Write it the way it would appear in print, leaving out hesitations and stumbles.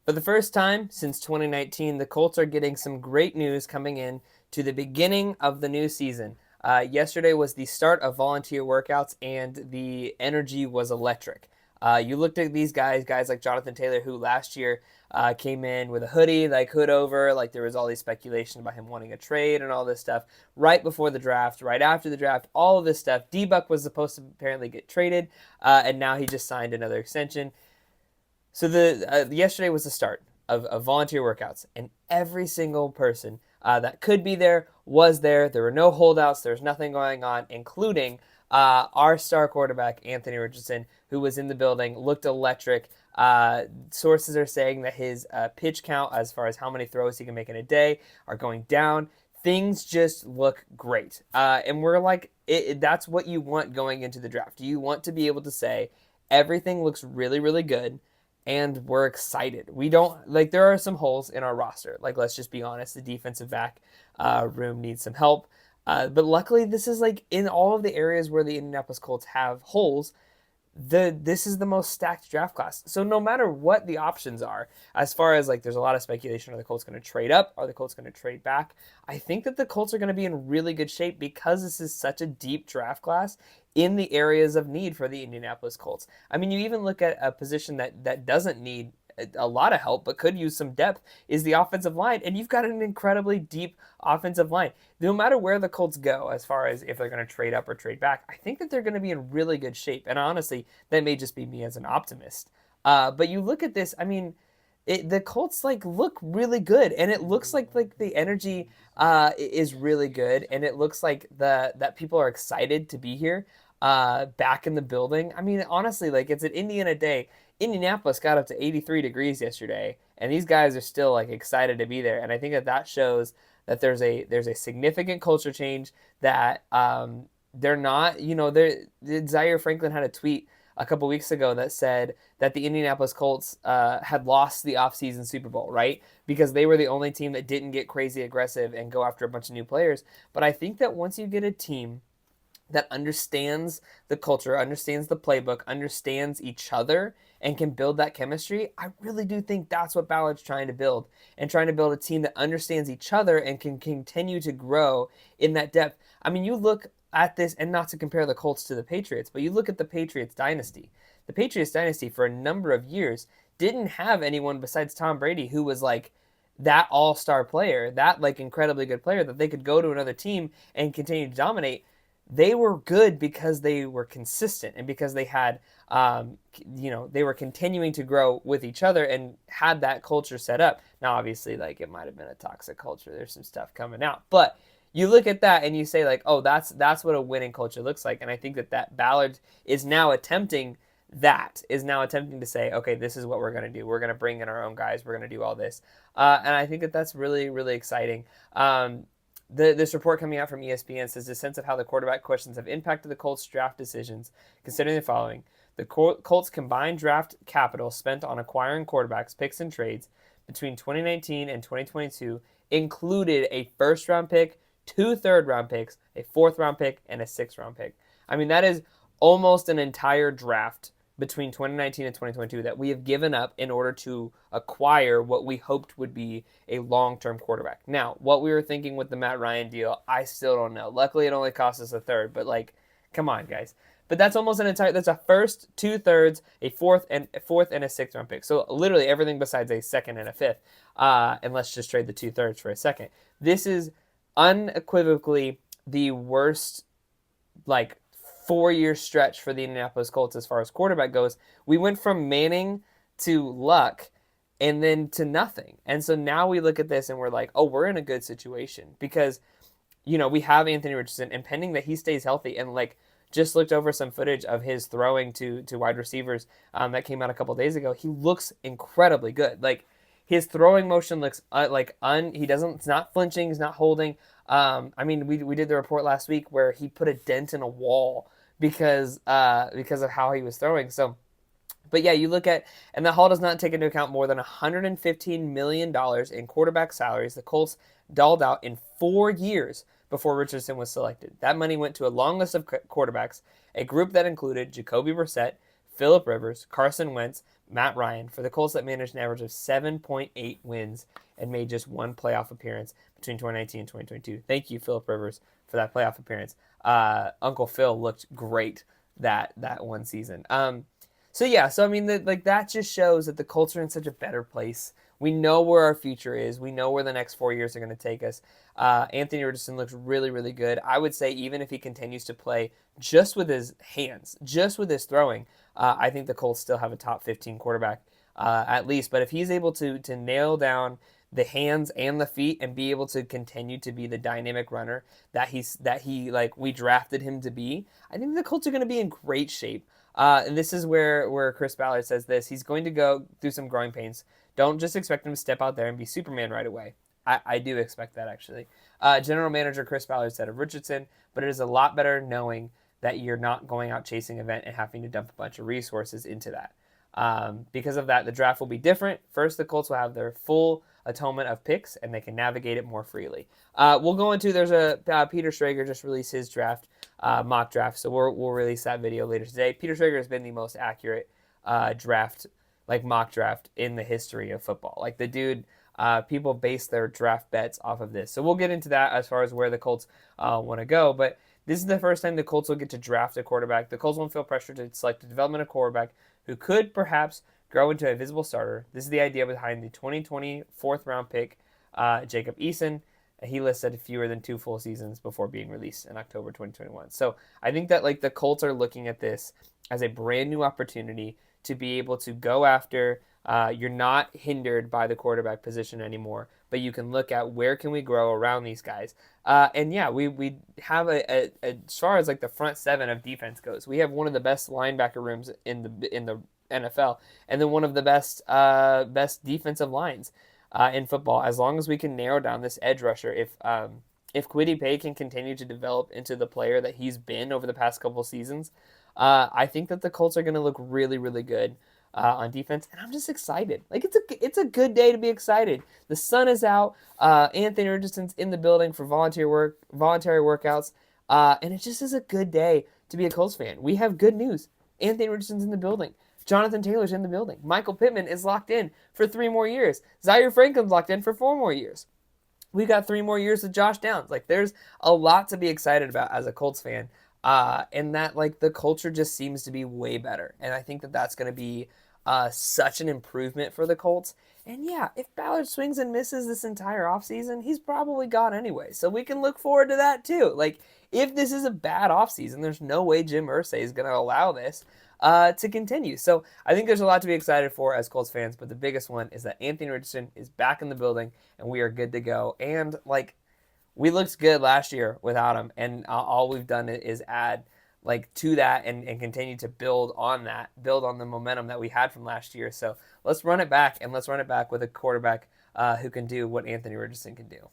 For the first time since 2019, the Colts are getting some great news coming in to the beginning of the new season. Yesterday was the start of volunteer workouts, and the energy was electric. You looked at these guys like Jonathan Taylor, who last year came in with a hoodie, like hood over, like there was all these speculation about him wanting a trade and all this stuff right before the draft, right after the draft, all of this stuff. D-Buck was supposed to apparently get traded, and now he just signed another extension. So the yesterday was the start of volunteer workouts, and every single person that could be there was there. There were no holdouts. There was nothing going on, including our star quarterback Anthony Richardson, who was in the building, looked electric. Sources are saying that his pitch count, as far as how many throws he can make in a day, are going down. Things just look great, and we're like, that's what you want going into the draft. You want to be able to say everything looks really, really good and we're excited. We don't like there are some holes in our roster. Like let's just be honest, the defensive back room needs some help. But luckily, this is like in all of the areas where the Indianapolis Colts have holes. This is the most stacked draft class. So no matter what the options are, as far as like there's a lot of speculation, are the Colts going to trade up? Are the Colts going to trade back? I think that the Colts are going to be in really good shape because this is such a deep draft class in the areas of need for the Indianapolis Colts. I mean, you even look at a position that doesn't need a lot of help but could use some depth is the offensive line, and you've got an incredibly deep offensive line. No matter where the Colts go, as far as if they're going to trade up or trade back, I think that they're going to be in really good shape. And honestly, that may just be me as an optimist. But you look at this, I mean, the Colts like look really good, and it looks like the energy is really good, and it looks like that people are excited to be here back in the building. I mean, honestly, like it's an Indiana day. Indianapolis got up to 83 degrees yesterday, and these guys are still like excited to be there. And I think that shows that there's a significant culture change that they're not, Zaire Franklin had a tweet a couple weeks ago that said that the Indianapolis Colts had lost the offseason Super Bowl, right? Because they were the only team that didn't get crazy aggressive and go after a bunch of new players. But I think that once you get a team that understands the culture, understands the playbook, understands each other, and can build that chemistry, I really do think that's what Ballard's trying to build, and trying to build a team that understands each other and can continue to grow in that depth. I mean, you look at this, and not to compare the Colts to the Patriots, but you look at the Patriots dynasty. The Patriots dynasty for a number of years didn't have anyone besides Tom Brady who was like that all-star player, that like incredibly good player that they could go to another team and continue to dominate. They were good because they were consistent and because they had, they were continuing to grow with each other and had that culture set up. Now, obviously, like it might have been a toxic culture. There's some stuff coming out, but you look at that and you say like, oh, that's what a winning culture looks like. And I think that Ballard is now attempting to say, okay, this is what we're going to do. We're going to bring in our own guys. We're going to do all this. And I think that's really, really exciting. This report coming out from ESPN says the sense of how the quarterback questions have impacted the Colts' draft decisions, considering the following. The Colts' combined draft capital spent on acquiring quarterbacks, picks, and trades between 2019 and 2022 included a first-round pick, 2 third-round picks, a fourth-round pick, and a sixth-round pick. I mean, that is almost an entire draft between 2019 and 2022 that we have given up in order to acquire what we hoped would be a long-term quarterback. Now, what we were thinking with the Matt Ryan deal, I still don't know. Luckily, it only cost us a third, but like, come on, guys. But that's almost that's a first, 2 thirds, a fourth, and a sixth round pick. So literally everything besides a second and a fifth. And let's just trade the 2 thirds for a second. This is unequivocally the worst, like, 4-year stretch for the Indianapolis Colts as far as quarterback goes. We went from Manning to Luck and then to nothing. And so now we look at this and we're like, oh, we're in a good situation because, we have Anthony Richardson, and pending that he stays healthy, and like just looked over some footage of his throwing to wide receivers that came out a couple days ago. He looks incredibly good. Like his throwing motion looks it's not flinching, he's not holding. I mean, we did the report last week where he put a dent in a wall because of how he was throwing. So, but yeah, you look at, and the Hall does not take into account more than $115 million in quarterback salaries the Colts dolled out in 4 years before Richardson was selected. That money went to a long list of quarterbacks, a group that included Jacoby Brissett, Phillip Rivers, Carson Wentz, Matt Ryan, for the Colts that managed an average of 7.8 wins and made just one playoff appearance between 2019 and 2022. Thank you, Philip Rivers, for that playoff appearance. Uncle Phil looked great that one season. So I mean, that just shows that the Colts are in such a better place. We know where our future is. We know where the next 4 years are going to take us. Anthony Richardson looks really, really good. I would say even if he continues to play just with his hands, just with his throwing, I think the Colts still have a top 15 quarterback at least. But if he's able to nail down the hands and the feet and be able to continue to be the dynamic runner that he like we drafted him to be, I think the Colts are going to be in great shape. And this is where Chris Ballard says this. He's going to go through some growing pains. Don't just expect him to step out there and be Superman right away. I do expect that, actually. General Manager Chris Ballard said of Richardson, but it is a lot better knowing that you're not going out chasing event and having to dump a bunch of resources into that. Because of that, the draft will be different. First, the Colts will have their full atonement of picks, and they can navigate it more freely. We'll go into, there's Peter Schrager just released his draft, mock draft, so we'll release that video later today. Peter Schrager has been the most accurate draft, like mock draft in the history of football. Like the dude, people base their draft bets off of this. So we'll get into that as far as where the Colts want to go, but this is the first time the Colts will get to draft a quarterback. The Colts won't feel pressure to select a developmental quarterback who could perhaps grow into a visible starter. This is the idea behind the 2020 fourth-round pick, Jacob Eason. He listed fewer than 2 full seasons before being released in October 2021. So I think that like the Colts are looking at this as a brand new opportunity to be able to go after. You're not hindered by the quarterback position anymore, but you can look at where can we grow around these guys. And yeah, we have as far as like the front seven of defense goes, we have one of the best linebacker rooms in the NFL, and then one of the best defensive lines in football. As long as we can narrow down this edge rusher, if Kwity Paye can continue to develop into the player that he's been over the past couple seasons, I think that the Colts are going to look really, really good on defense, and I'm just excited. Like it's a good day to be excited. The sun is out. Anthony Richardson's in the building for voluntary workouts, and it just is a good day to be a Colts fan. We have good news. Anthony Richardson's in the building. Jonathan Taylor's in the building. Michael Pittman is locked in for 3 more years. Zaire Franklin's locked in for 4 more years. We got 3 more years with Josh Downs. Like there's a lot to be excited about as a Colts fan, and that like the culture just seems to be way better, and I think that that's going to be such an improvement for the Colts. And yeah, if Ballard swings and misses this entire offseason, he's probably gone anyway. So we can look forward to that too. Like, if this is a bad offseason, there's no way Jim Irsay is going to allow this to continue. So I think there's a lot to be excited for as Colts fans, but the biggest one is that Anthony Richardson is back in the building and we are good to go. And like, we looked good last year without him, and all we've done is add like to that and continue to build on the momentum that we had from last year. So let's run it back, and let's run it back with a quarterback who can do what Anthony Richardson can do.